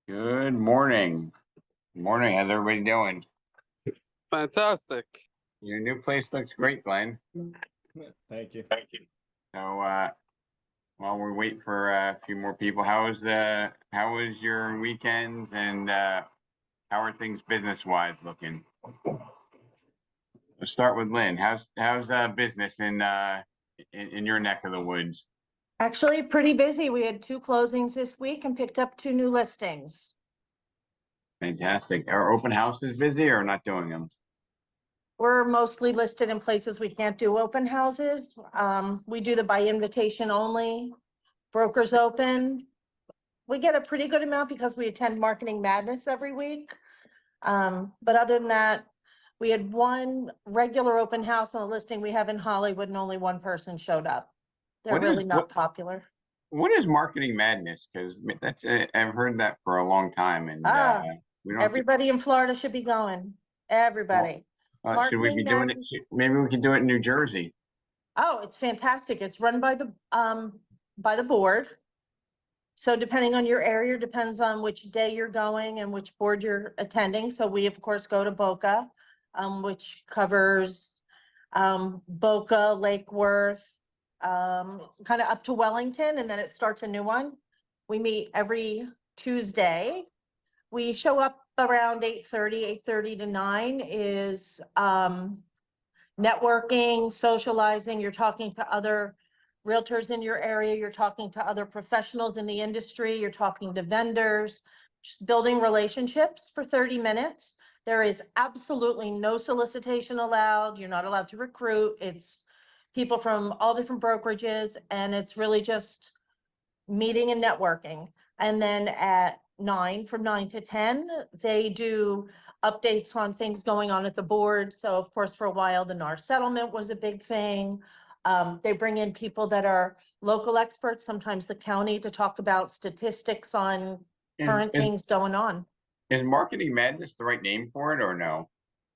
Good morning. Morning. How's everybody doing? Fantastic. Your new place looks great, Glenn. Thank you. So, while we wait for a few more people, how was your weekends and how are things business-wise looking? Let's start with Lynn. How's business in your neck of the woods? Actually, pretty busy. We had 2 closings this week and picked up 2 new listings. Fantastic. Are open houses busy or not doing them? We're mostly listed in places we can't do open houses. We do the by invitation only, brokers open. We get a pretty good amount because we attend Marketing Madness every week. But other than that, we had 1 regular open house on the listing we have in Hollywood and only 1 person showed up. They're really not popular. What is Marketing Madness? Because that's I've heard that for a long time, and we don't. Everybody in Florida should be going. Everybody. Should we be doing it? Maybe we can do it in New Jersey. Oh, it's fantastic. It's run by the board. So depending on your area, depends on which day you're going and which board you're attending. So we of course go to Boca, which covers Boca, Lake Worth, kind of up to Wellington, and then it starts a new one. We meet every Tuesday. We show up around 8:30 to 9 is networking, socializing. You're talking to other realtors in your area. You're talking to other professionals in the industry. You're talking to vendors, just building relationships for 30 minutes. There is absolutely no solicitation allowed. You're not allowed to recruit. It's people from all different brokerages, and it's really just meeting and networking. And then at 9, from 9 to 10, they do updates on things going on at the board. So of course, for a while, the NAR settlement was a big thing. They bring in people that are local experts, sometimes the county, to talk about statistics on current things going on. Is Marketing Madness the right name for it or no?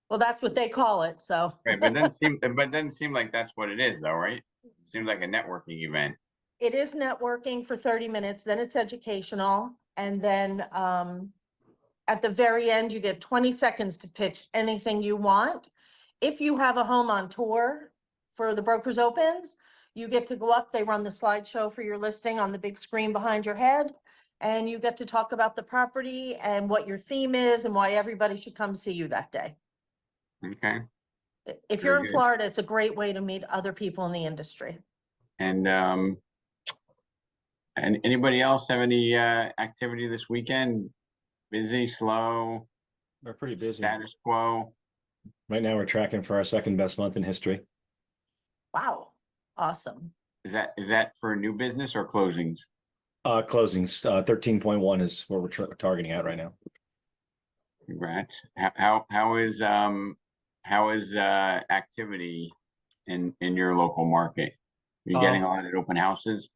Well, that's what they call it, so. Right, but doesn't seem like that's what it is though, right? It seems like a networking event. It is networking for 30 minutes, then it's educational, and then at the very end, you get 20 seconds to pitch anything you want. If you have a home on tour for the Brokers Opens, you get to go up, they run the slideshow for your listing on the big screen behind your head, and you get to talk about the property and what your theme is and why everybody should come see you that day. Okay. If you're in Florida, it's a great way to meet other people in the industry. And anybody else have any activity this weekend? Busy, slow? We're pretty busy. Status quo? Right now, we're tracking for our second best month in history. Wow, awesome. Is that for new business or closings? Closings, 13.1 is what we're targeting at right now. Congrats. How is activity in your local market? Are you getting a lot of open houses?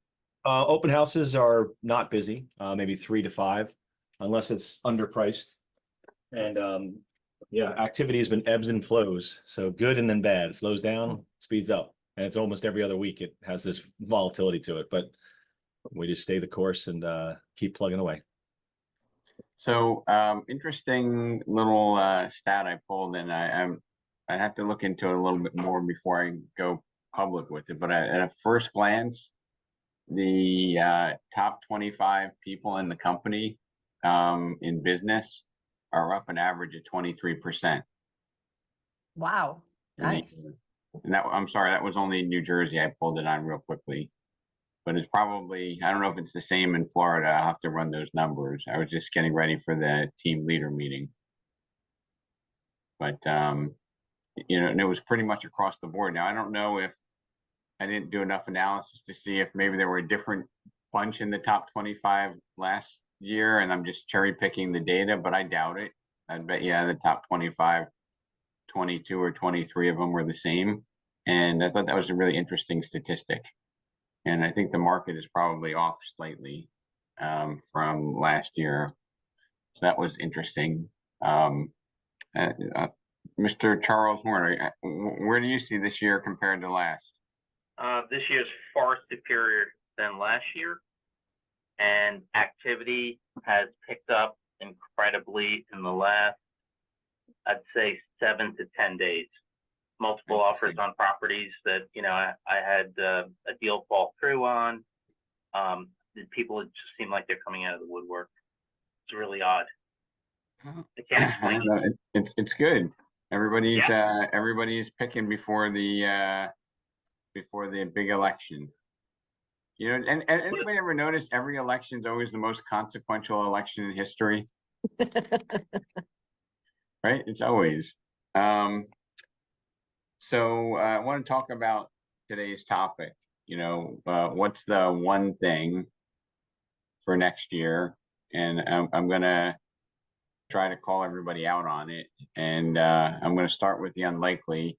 Open houses are not busy, maybe 3 to 5, unless it's underpriced. And yeah, activity has been ebbs and flows. So good and then bad. It slows down, speeds up. And it's almost every other week it has this volatility to it. But we just stay the course and keep plugging away. So interesting little stat I pulled, and I have to look into it a little bit more before I go public with it. But at a first glance, the top 25 people in the company in business are up an average of 23%. Wow, nice. And I'm sorry, that was only New Jersey. I pulled it on real quickly. But it's probably, I don't know if it's the same in Florida. I'll have to run those numbers. I was just getting ready for the team leader meeting. But, and it was pretty much across the board. Now, I don't know if I didn't do enough analysis to see if maybe there were a different bunch in the top 25 last year, and I'm just cherry picking the data, but I doubt it. I'd bet, yeah, the top 25, 22 or 23 of them were the same. And I thought that was a really interesting statistic. And I think the market is probably off slightly from last year. So that was interesting. Mr. Charles Horner, where do you see this year compared to last? This year is far superior than last year. And activity has picked up incredibly in the last, I'd say 7 to 10 days. Multiple offers on properties that, I had a deal fall through on. The people just seem like they're coming out of the woodwork. It's really odd. I can't I explain don't it. know, it's good. Everybody's picking before the big election. And anybody ever notice every election is always the most consequential election in history, right? It's always. So I want to talk about today's topic. What's the one thing for next year? And I'm gonna try to call everybody out on it. And I'm gonna start with the unlikely.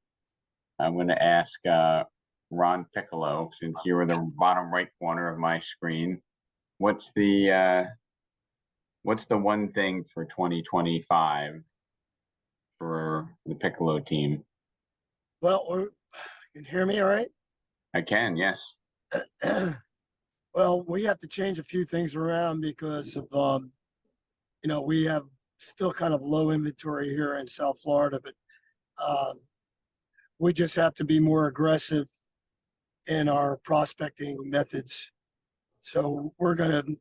I'm gonna ask Ron Piccolo, since you were the bottom right corner of my screen. What's the one thing for 2025 for the Piccolo team? Well, you can hear me all right? I can, yes. Well, we have to change a few things around because of, we have still kind of low inventory here in South Florida, but we just have to be more aggressive in our prospecting methods. So we're going to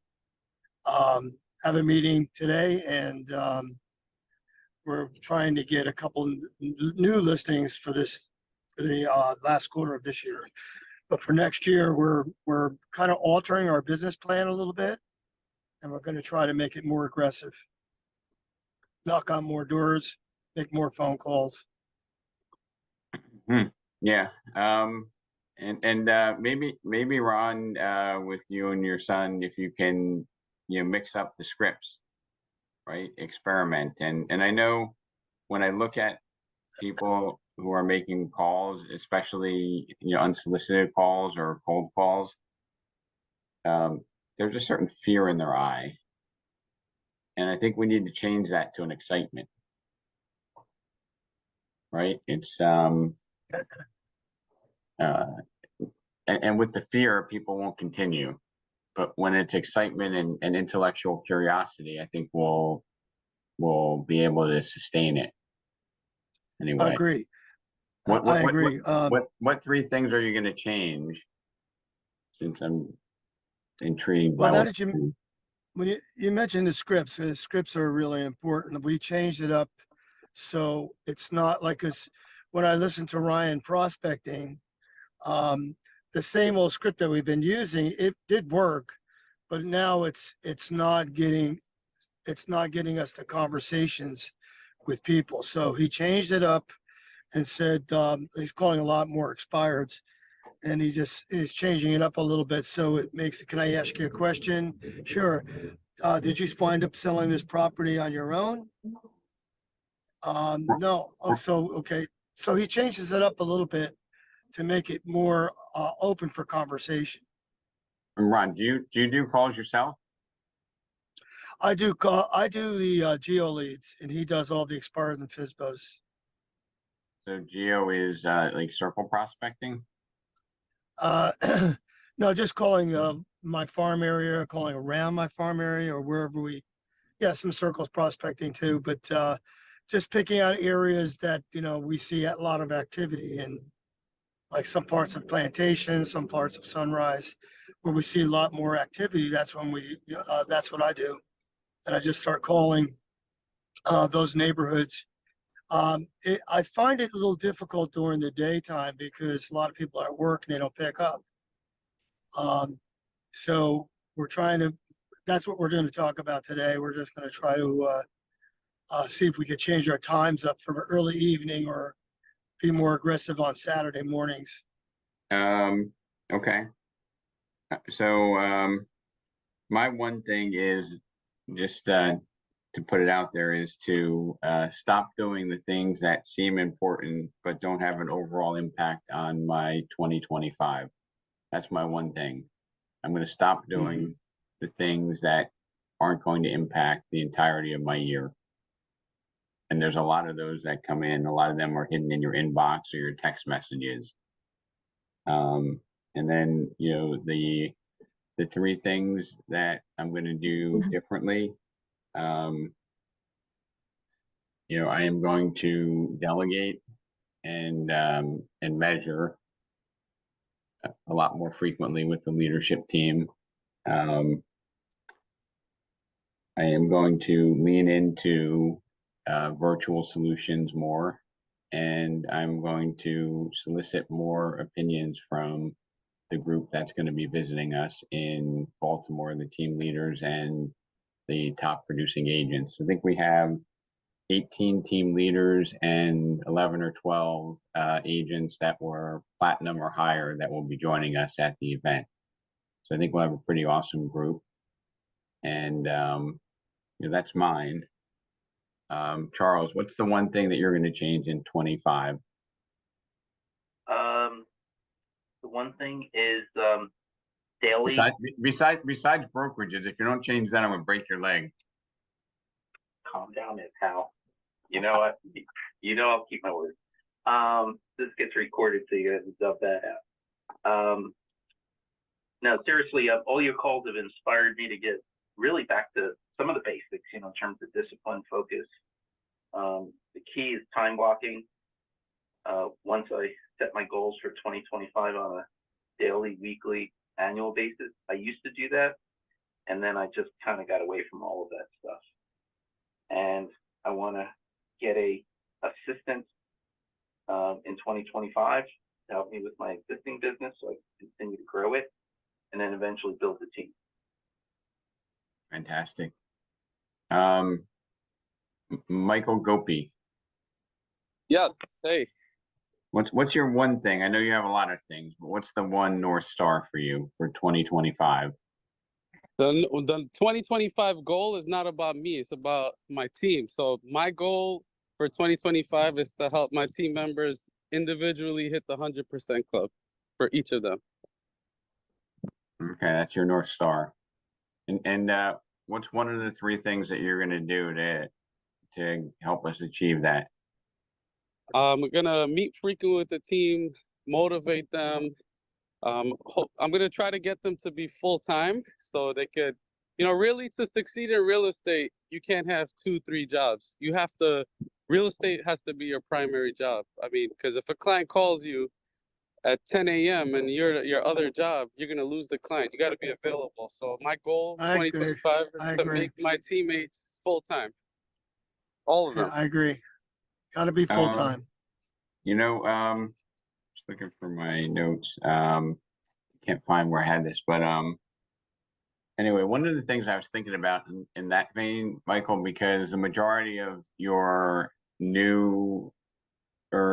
have a meeting today, and we're trying to get a couple new listings for the last quarter of this year. But for next year, we're kind of altering our business plan a little bit, and we're going to try to make it more aggressive. Knock on more doors, make more phone calls. Yeah. Maybe Ron, with you and your son, if you can, mix up the scripts, right? Experiment. And I know when I look at people who are making calls, especially, unsolicited calls or cold calls, there's a certain fear in their eye. And I think we need to change that to an excitement, right? It's, and with the fear, people won't continue. But when it's excitement and intellectual curiosity, I think we'll be able to sustain it. Anyway, I agree. I agree. What three things are you going to change? Since I'm intrigued. Well, now that when you mentioned the scripts are really important. We changed it up so it's not like when I listened to Ryan prospecting, the same old script that we've been using, it did work, but now it's not getting us the conversations with people. So he changed it up and said he's calling a lot more expireds, and he's changing it up a little bit so it makes it. Can I ask you a question? Sure. Did you wind up selling this property on your own? No. Oh, so okay. So he changes it up a little bit to make it more open for conversation. Ron, do you do calls yourself? I do the geo leads, and he does all the expires and FSBOs. So geo is like circle prospecting? No, just calling my farm area, calling around my farm area or wherever some circles prospecting too, but just picking out areas that, we see a lot of activity in, like some parts of Plantation, some parts of Sunrise, where we see a lot more activity. That's when that's what I do. And I just start calling those neighborhoods. I find it a little difficult during the daytime because a lot of people are at work and they don't pick up. So that's what we're going to talk about today. We're just going to try to see if we could change our times up from early evening or be more aggressive on Saturday mornings. Okay. So my one thing is just to put it out there is to stop doing the things that seem important but don't have an overall impact on my 2025. That's my one thing. I'm going to stop doing the things that aren't going to impact the entirety of my year. And there's a lot of those that come in. A lot of them are hidden in your inbox or your text messages. And then, the three things that I'm going to do differently Um, I am going to delegate and measure a lot more frequently with the leadership team. Um, I am going to lean into virtual solutions more, and I'm going to solicit more opinions from the group that's going to be visiting us in Baltimore, the team leaders and the top producing agents. I think we have 18 team leaders and 11 or 12 agents that were platinum or higher that will be joining us at the event. So I think we'll have a pretty awesome group. And that's mine. Charles, what's the one thing that you're going to change in 25? The one thing is daily. Besides brokerages, if you don't change that, I'm going to break your leg. Calm down, there, pal. You know what? I'll keep my word. This gets recorded, so you guys dub that out. No, seriously, all your calls have inspired me to get really back to some of the basics, in terms of discipline, focus. The key is time blocking. Once I set my goals for 2025 on a daily, weekly, annual basis, I used to do that, and then I just kind of got away from all of that stuff. And I want to get a assistant in 2025 to help me with my existing business, so I can continue to grow it, and then eventually build the team. Fantastic. Michael Gopi, Yes. Hey. what's your one thing? I know you have a lot of things, but what's the one North Star for you for 2025? The 2025 goal is not about me. It's about my team. So my goal for 2025 is to help my team members individually hit the 100% club for each of them. Okay, that's your North Star. And what's one of the three things that you're going to do to help us achieve that? We're gonna meet frequently with the team, motivate them. I'm gonna try to get them to be full time so they could, really to succeed in real estate, you can't have 2-3 jobs. Real estate has to be your primary job. I mean, because if a client calls you at 10 a.m. and your other job, you're gonna lose the client. You got to be available. So my goal I agree. 2025 I is to agree. make my teammates full time, all of Yeah, them. I agree. Got to be full time. Just looking for my notes. Can't find where I had this, but anyway, one of the things I was thinking about in that vein, Michael, because the majority of your new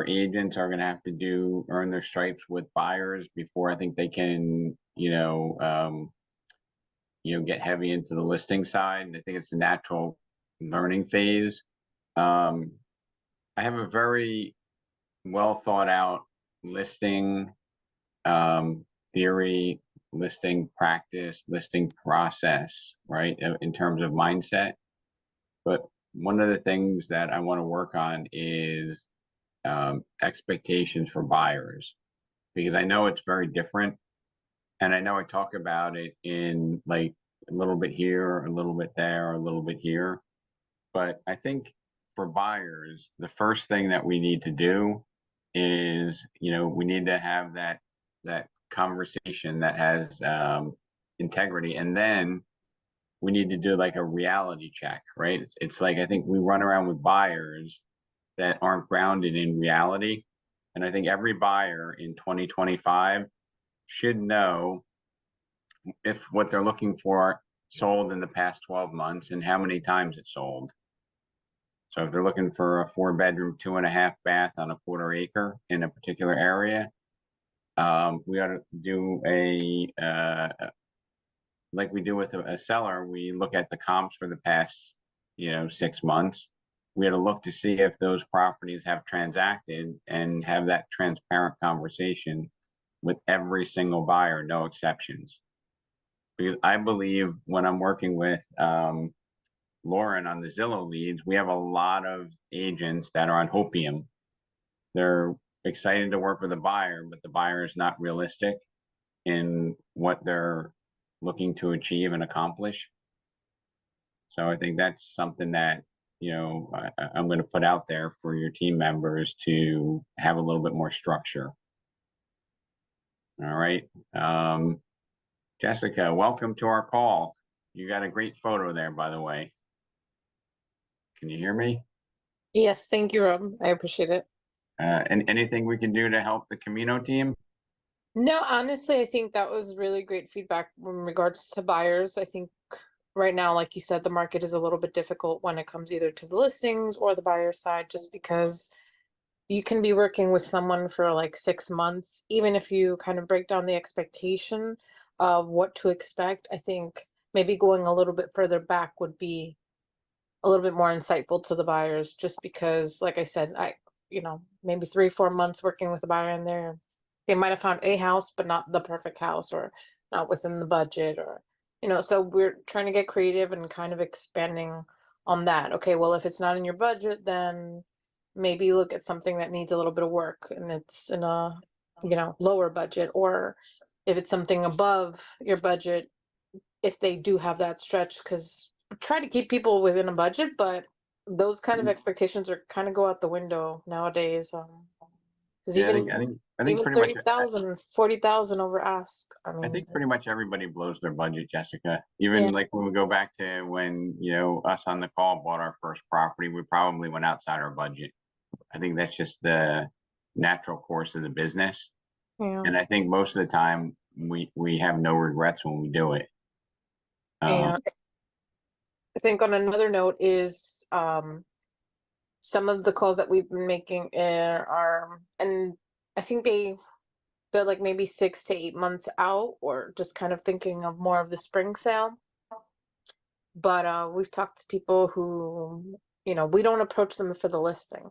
agents are going to have to earn their stripes with buyers before I think they can, get heavy into the listing side. And I think it's a natural learning phase. I have a very well thought out listing theory, listing practice, listing process, right? In terms of mindset. But one of the things that I want to work on is expectations for buyers, because I know it's very different. And I know I talk about it in like a little bit here, a little bit there, a little bit here. But I think for buyers, the first thing that we need to do is, we need to have that conversation that has integrity, and then we need to do like a reality check, right? It's like I think we run around with buyers that aren't grounded in reality, and I think every buyer in 2025 should know if what they're looking for sold in the past 12 months and how many times it sold. So if they're looking for a 4-bedroom, 2.5 bath on a 1/4 acre in a particular area, we ought to do like we do with a seller. We look at the comps for the past, 6 months. We had to look to see if those properties have transacted and have that transparent conversation with every single buyer, no exceptions. Because I believe when I'm working with Lauren on the Zillow leads, we have a lot of agents that are on hopium. They're excited to work with a buyer, but the buyer is not realistic in what they're looking to achieve and accomplish. So I think that's something that, I'm gonna put out there for your team members to have a little bit more structure. All right, Jessica, welcome to our call. You got a great photo there, by the way. Can you hear me? Yes, thank you, Rob. I appreciate it. And anything we can do to help the Camino team? No, honestly, I think that was really great feedback in regards to buyers. I think right now, like you said, the market is a little bit difficult when it comes either to the listings or the buyer side, just because you can be working with someone for like 6 months, even if you kind of break down the expectation of what to expect. I think maybe going a little bit further back would be a little bit more insightful to the buyers, just because, like I said, maybe 3-4 months working with a buyer in there, they might have found a house, but not the perfect house or not within the budget or, so we're trying to get creative and kind of expanding on that. Okay, well, if it's not in your budget, then maybe look at something that needs a little bit of work and it's in a, lower budget, or if it's something above your budget, if they do have that stretch, because try to keep people within a budget, but those kind of expectations are kind of go out the window nowadays. Because Yeah, I think even pretty much, 30,000, 40,000 over ask. I I mean, think pretty much everybody blows their budget, Jessica. Yeah. Even like when we go back to when, us on the call bought our first property, we probably went outside our budget. I think that's just the natural course of the business. yeah, And I think most of the time we have no regrets when we do it. yeah. I think on another note is some of the calls that we've been making are, and I think they're like maybe 6 to 8 months out, or just kind of thinking of more of the spring sale. But we've talked to people who, we don't approach them for the listing.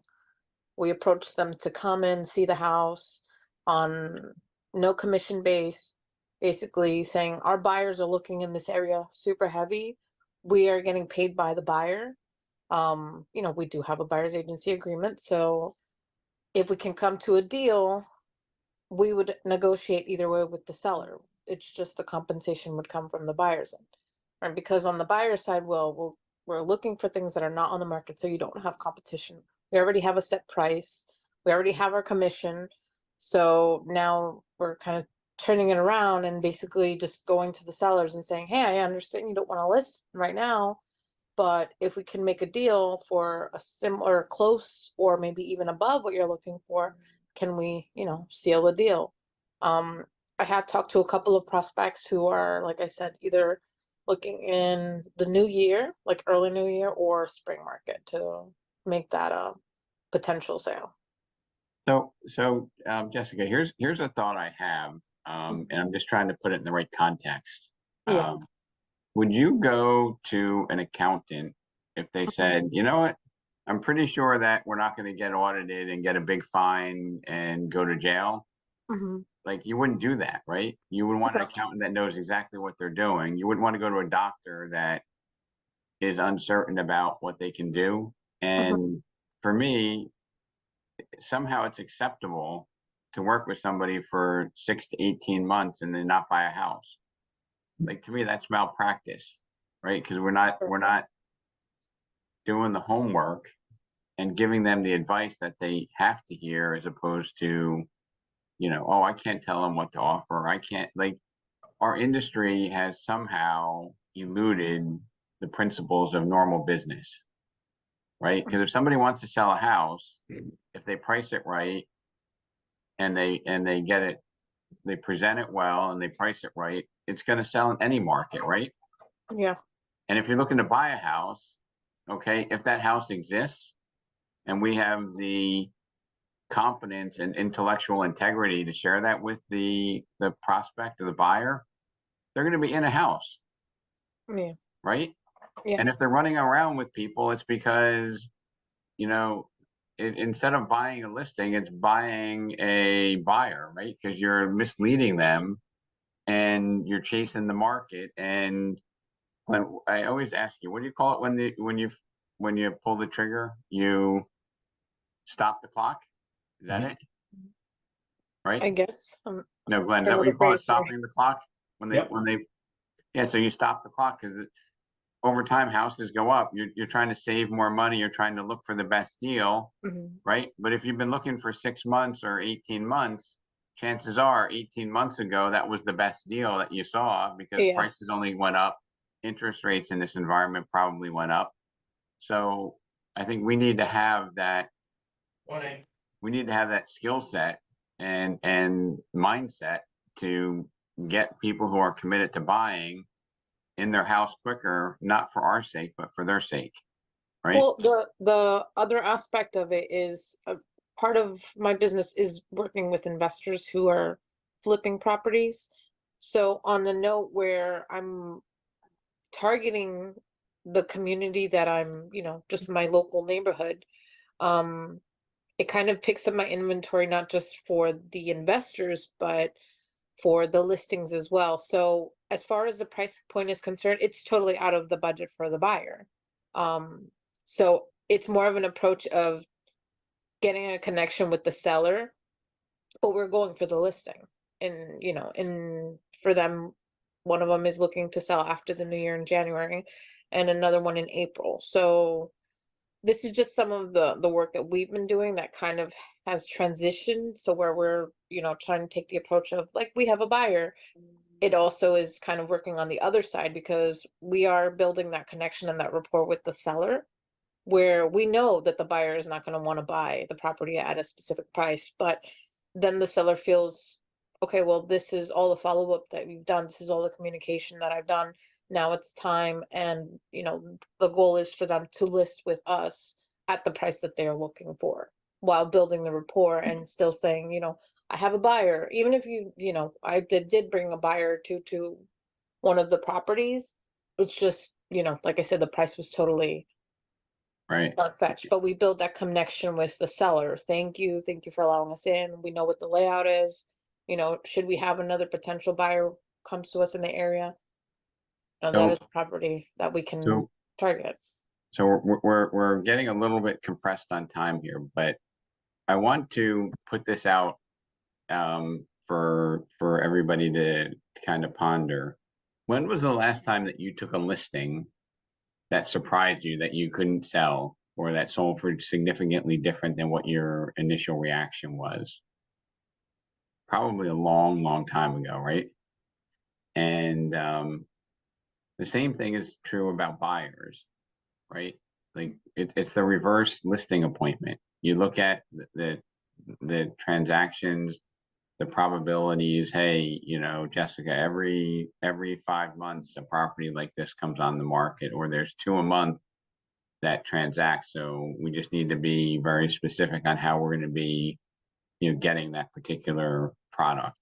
We approach them to come in, see the house on no commission base, basically saying our buyers are looking in this area super heavy. We are getting paid by the buyer. We do have a buyer's agency agreement. So if we can come to a deal, we would negotiate either way with the seller. It's just the compensation would come from the buyer's end. And because on the buyer side, we're looking for things that are not on the market, so you don't have competition. We already have a set price. We already have our commission. So now we're kind of turning it around and basically just going to the sellers and saying, hey, I understand you don't want to list right now, but if we can make a deal for a similar, close, or maybe even above what you're looking for, can we, seal the deal? I have talked to a couple of prospects who are, like I said, either looking in the new year, like early new year, or spring market to make that a potential sale. So Jessica, here's a thought I have, and I'm just trying to put it in the right context. Yeah. Would you go to an accountant if they said, you know what, I'm pretty sure that we're not going to get audited and get a big fine and go to jail? Mm-hmm. Like, you wouldn't do that, right? You would want an Okay. accountant that knows exactly what they're doing. You wouldn't want to go to a doctor that is uncertain about what they can do. And for me, somehow it's acceptable to work with somebody for 6 to 18 months and then not buy a house. Like, to me, that's malpractice, right? Because we're not doing the homework and giving them the advice that they have to hear, as opposed to, oh, I can't tell them what to offer. I can't, like, our industry has somehow eluded the principles of normal business, right? Because if somebody wants to sell a house, if they price it right and they get it, they present it well and they price it right, it's going to sell in any market, right? Yeah. And if you're looking to buy a house, okay, if that house exists and we have the competence and intellectual integrity to share that with the prospect or the buyer, they're going to be in a house, Yeah. right? Yeah. And if they're running around with people, it's because, instead of buying a listing, it's buying a buyer, right? Because you're misleading them and you're chasing the market. And when I always ask you, what do you call it when you pull the trigger, you stop the clock? Is that it? Right? I guess. No, Glenn, is I that know what the you call it? phrase, yeah. Stopping the clock? Yep. Yeah, so you stop the clock because over time, houses go up. You're trying to save more money. You're trying to look for the best deal, Mhm. right? But if you've been looking for 6 months or 18 months, chances are 18 months ago, that was the best deal that you saw because Yeah. prices only went up. Interest rates in this environment probably went up. So I think we need to have that. We need to have that skill set and mindset to get people who are committed to buying in their house quicker, not for our sake, but for their sake, right? Well, the other aspect of it is part of my business is working with investors who are flipping properties. So on the note where I'm targeting the community that I'm, just my local neighborhood, um, it kind of picks up my inventory not just for the investors, but for the listings as well. So as far as the price point is concerned, it's totally out of the budget for the buyer. Um, so it's more of an approach of getting a connection with the seller, but we're going for the listing. And for them, one of them is looking to sell after the new year in January and another one in April. So this is just some of the work that we've been doing that kind of has transitioned. So where we're, trying to take the approach of like we have a buyer, it also is kind of working on the other side because we are building that connection and that rapport with the seller where we know that the buyer is not going to want to buy the property at a specific price, but then the seller feels, okay, well, this is all the follow-up that we've done. This is all the communication that I've done. Now it's time. And, the goal is for them to list with us at the price that they're looking for while building the rapport and still saying, I have a buyer. Even if I did bring a buyer to one of the properties. It's just, like I said, the price was totally Right. fetched, but we build that connection with the seller. Thank you for allowing us in. We know what the layout is. Should we have another potential buyer comes to us in the area, that So, is a property that we can so, target. so we're getting a little bit compressed on time here, but I want to put this out for everybody to kind of ponder. When was the last time that you took a listing that surprised you that you couldn't sell or that sold for significantly different than what your initial reaction was? Probably a long, long time ago, right? And the same thing is true about buyers, right? Like it's the reverse listing appointment. You look at the transactions, the probabilities. Hey, Jessica, every 5 months a property like this comes on the market, or there's 2 a month that transact. So we just need to be very specific on how we're going to be, getting that particular product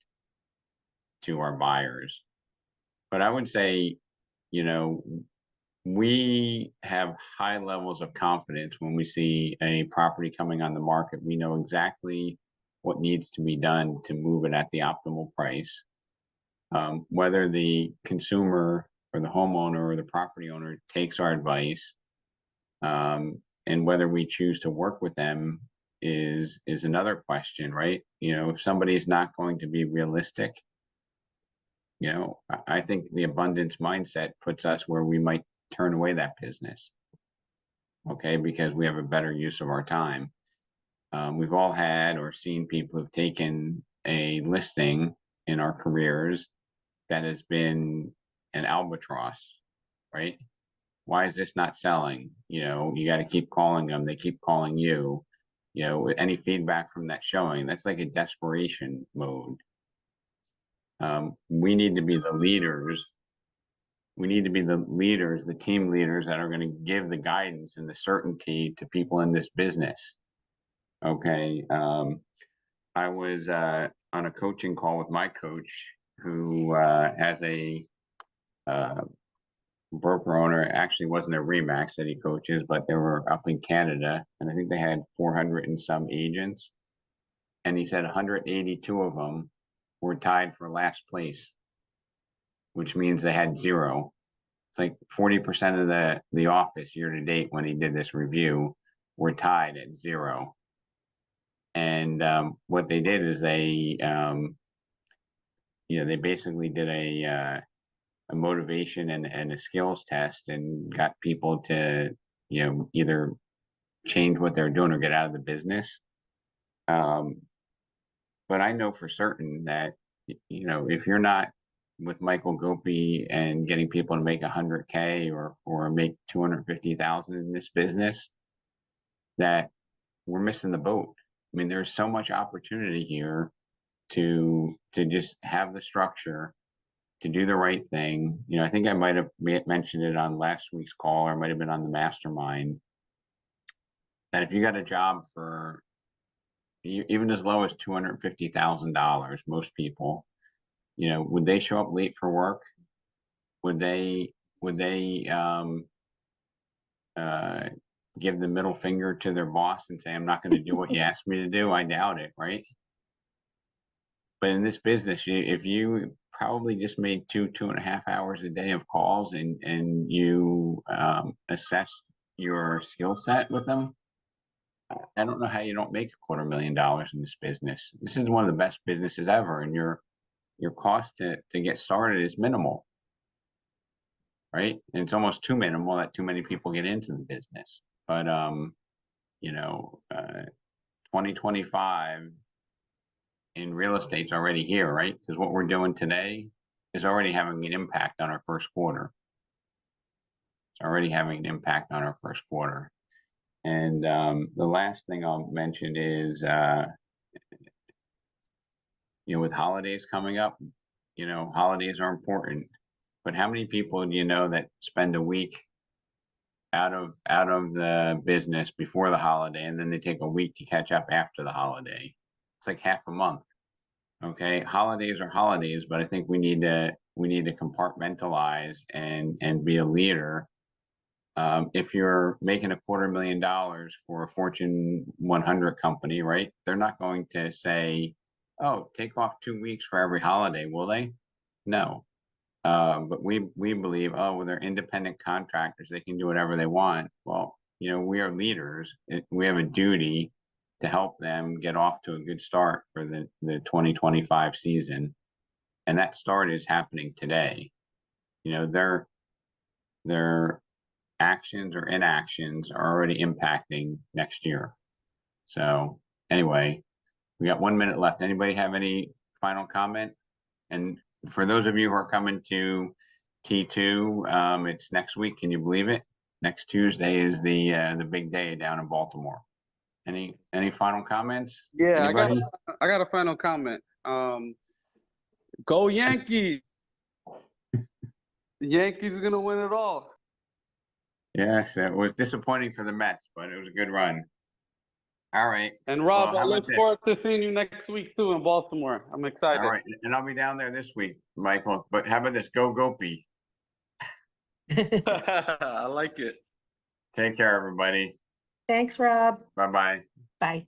to our buyers. But I would say, we have high levels of confidence when we see a property coming on the market. We know exactly what needs to be done to move it at the optimal price. Whether the consumer or the homeowner or the property owner takes our advice, and whether we choose to work with them is another question, right? If somebody is not going to be realistic, I think the abundance mindset puts us where we might turn away that business. Okay, because we have a better use of our time. We've all had or seen people who've taken a listing in our careers that has been an albatross, right? Why is this not selling? You got to keep calling them. They keep calling you. Any feedback from that showing, that's like a desperation mode. We need to be the leaders. We need to be the leaders, the team leaders that are going to give the guidance and the certainty to people in this business. Okay. I was on a coaching call with my coach who has a broker owner. Actually wasn't a Remax that he coaches, but they were up in Canada, and I think they had 400 and some agents. And he said 182 of them were tied for last place, which means they had zero. It's like 40% of the office year to date when he did this review were tied at zero. And what they did is they basically did a motivation and a skills test and got people to, either change what they're doing or get out of the business. But I know for certain that, if you're not with Michael Gopi and getting people to make 100K or make 250,000 in this business, that we're missing the boat. I mean, there's so much opportunity here to just have the structure, to do the right thing. I think I might have mentioned it on last week's call, or it might have been on the mastermind, that if you got a job for even as low as $250,000, most people, would they show up late for work? Would they give the middle finger to their boss and say, I'm not going to do what you asked me to do? I doubt it, right? But in this business, if you probably just made 2.5 hours a day of calls and you assess your skill set with them, I don't know how you don't make $250,000 in this business. This is one of the best businesses ever, and your cost to get started is minimal, right? And it's almost too minimal that too many people get into the business. But 2025 in real estate's already here, right? Because what we're doing today is already having an impact on our first quarter. It's already having an impact on our first quarter. And the last thing I'll mention is, with holidays coming up, holidays are important. But how many people do you know that spend a week out of the business before the holiday, and then they take a week to catch up after the holiday? It's like half a month. Okay, holidays are holidays, but I think we need to compartmentalize and be a leader. If you're making $250,000 for a Fortune 100 company, right? They're not going to say, "Oh, take off 2 weeks for every holiday," will they? No. But we believe, well, they're independent contractors, they can do whatever they want. Well, we are leaders. We have a duty to help them get off to a good start for the 2025 season. And that start is happening today. Their actions or inactions are already impacting next year. So anyway, we got 1 minute left. Anybody have any final comment? And for those of you who are coming to T2, it's next week. Can you believe it? Next Tuesday is the big day down in Baltimore. Any final comments? Yeah, Anybody? I got a final comment. Go Yankees! The Yankees are gonna win it all. Yes, it was disappointing for the Mets, but it was a good run. All right. And Rob, Well, I how look about this? forward to seeing you next week too in Baltimore. I'm excited. All right, and I'll be down there this week, Michael. But how about this? Go Gopi. I like it. Take care, everybody. Thanks, Rob. Bye-bye. Bye.